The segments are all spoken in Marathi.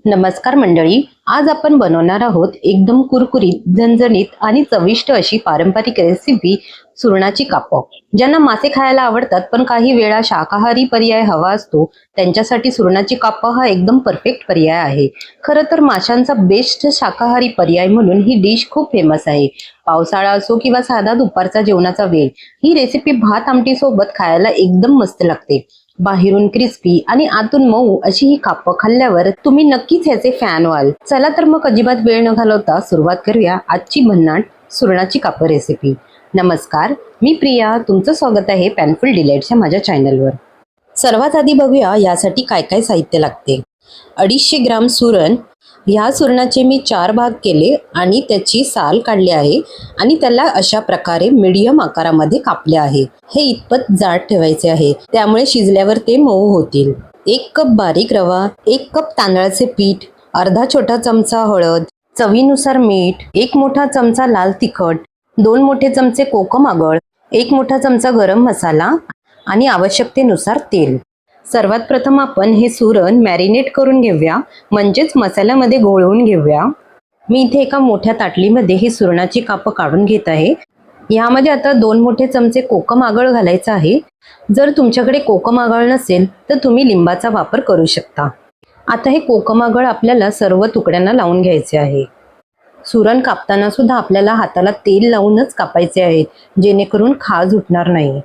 नमस्कार मंडळी, आज आपण बनवणार आहोत एकदम कुरकुरीत, झणझणीत आणि चविष्ट अशी पारंपरिक रेसिपी सुरणाची कापं. ज्यांना मासे खायला आवडतात पण काही वेळा शाकाहारी पर्याय हवा असतो, त्यांच्यासाठी सुरणाची कापं हा एकदम परफेक्ट पर्याय आहे. खरं तर माशांचा बेस्ट शाकाहारी पर्याय म्हणून ही डिश खूप फेमस आहे. पावसाळा असो किंवा साधा दुपारचा जेवणाचा वेळ, ही रेसिपी भात आमटी सोबत खायला एकदम मस्त लागते. बाहेरून क्रिस्पी आणि आतून मऊ अशी ही कापं खाल्ल्यावर तुम्ही नक्कीच ह्याचे फॅन व्हाल. चला तर मग अजिबात वेळ न घालवता सुरुवात करूया आजची भन्नाट सुरणाची कापं रेसिपी. नमस्कार, मी प्रिया, तुमचं स्वागत आहे पॅनफुल डिलाइट्सच्या माझ्या चॅनलवर. सर्वात आधी बघूया यासाठी काय काय साहित्य लागते. 250 ग्राम सुरण. ह्या सुरणाचे मी 4 भाग केले आणि त्याची साल काढली आहे आणि त्याला अशा प्रकारे मीडियम आकारामध्ये कापले आहे. हे इतपत जाड ठेवायचे आहे, त्यामुळे शिजल्यावर ते मऊ होतील. 1 कप बारीक रवा, 1 कप तांदळाचे पीठ, अर्धा छोटा चमचा हळद, चवीनुसार मीठ, 1 मोठा चमचा लाल तिखट, 2 मोठे चमचे कोकम आगळ, 1 मोठा चमचा गरम मसाला आणि आवश्यकतेनुसार तेल. सर्वात प्रथम आपण हे सुरण मॅरिनेट करून घेऊया, म्हणजेच मसाल्यामध्ये घोळवून घेऊया. मी इथे एका मोठ्या ताटलीमध्ये ही सुरणाची कापं काढून घेत आहे. यामध्ये आता 2 मोठे चमचे कोकम आगळ घालायचा आहे. जर तुमच्याकडे कोकम आगळ नसेल तर तुम्ही लिंबाचा वापर करू शकता. आता हे कोकम आगळ आपल्याला सर्व तुकड्यांना लावून घ्यायचे आहे. सुरण कापताना सुद्धा आपल्याला हाताला तेल लावूनच कापायचे आहे, जेणेकरून खाज उठणार नाही.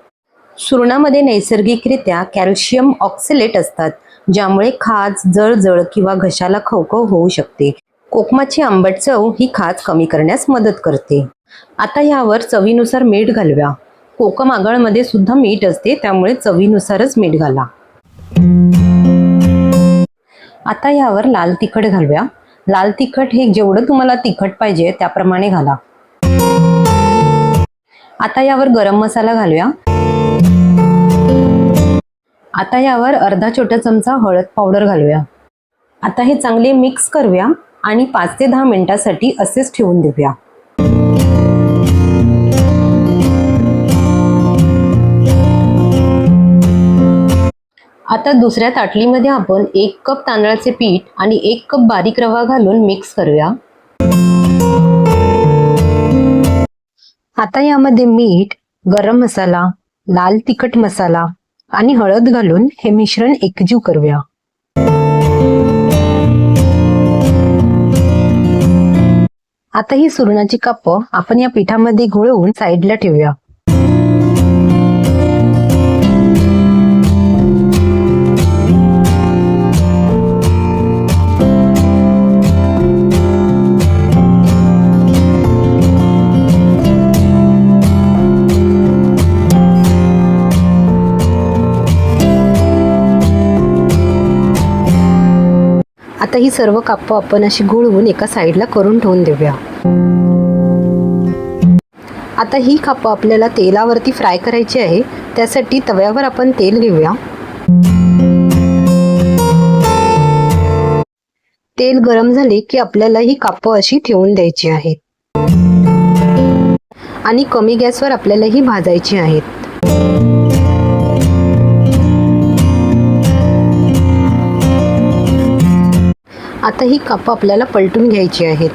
सुरणामध्ये नैसर्गिकरित्या कॅल्शियम ऑक्सलेट असतात, ज्यामुळे खाज, जळजळ किंवा घशाला खवखव होऊ शकते. कोकमाची आंबट चव ही खाज कमी करण्यास मदत करते. आता यावर चवीनुसार मीठ घालूया. कोकम आगळमध्ये सुद्धा मीठ असते, त्यामुळे चवीनुसारच मीठ घाला. आता यावर लाल तिखट घालूया. लाल तिखट हे जेवढं तुम्हाला तिखट पाहिजे त्याप्रमाणे घाला. आता यावर गरम मसाला घालूया. आता यावर अर्धा छोटा चमचा हळद पावडर घालूया. आता हे चांगले मिक्स करूया आणि 5 ते 10 मिनिटांसाठी असेच ठेवून देऊया. आता दुसऱ्या ताटलीमध्ये आपण 1 कप तांदळाचे पीठ आणि 1 कप बारीक रवा घालून मिक्स करूया. आता यामध्ये मीठ, गरम मसाला, लाल तिखट मसाला आणि हळद घालून हे मिश्रण एकजीव करूया. आता ही सुरणाची कापं आपण या पिठामध्ये घोळवून साईडला ठेवूया. आता ही सर्व कापं आपण अशी घोळवून एका साईडला करून ठेवून देऊया. आता ही कापं आपल्याला तेलावरती फ्राय करायची आहे, त्यासाठी तव्यावर आपण तेल घेऊया. तेल गरम झाले की आपल्याला ही कापं अशी ठेवून द्यायची आहेत आणि कमी गॅसवर आपल्याला ही भाजायची आहेत. आता ही कापं आपल्याला पलटून घ्यायची आहेत.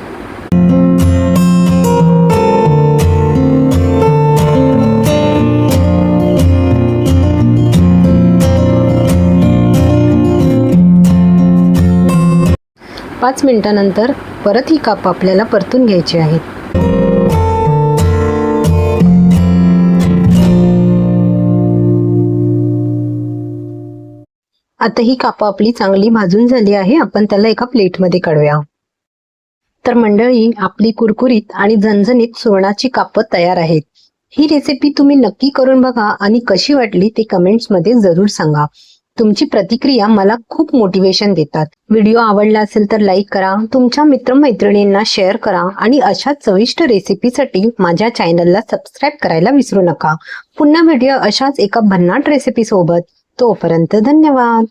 पाच मिनिटांनंतर परत ही कापं आपल्याला परतून घ्यायची आहेत. आता ही कापं आपली चांगली भाजून झाली आहे. आपण त्याला एका प्लेटमध्ये काढूया. तर मंडळी, आपली कुरकुरीत आणि झणझणीत सुरणाची कापं तयार आहेत. ही रेसिपी तुम्ही नक्की करून बघा आणि कशी वाटली ते कमेंट्समध्ये जरूर सांगा. तुमची प्रतिक्रिया मला खूप मोटिवेशन देतात. व्हिडिओ आवडला असेल तर लाईक करा, तुमच्या मित्रमैत्रिणींना शेअर करा आणि अशा चविष्ट रेसिपीसाठी माझ्या चॅनलला सबस्क्राईब करायला विसरू नका. पुन्हा भेटूया अशाच एका भन्नाट रेसिपी सोबत. तोपर्यंत धन्यवाद.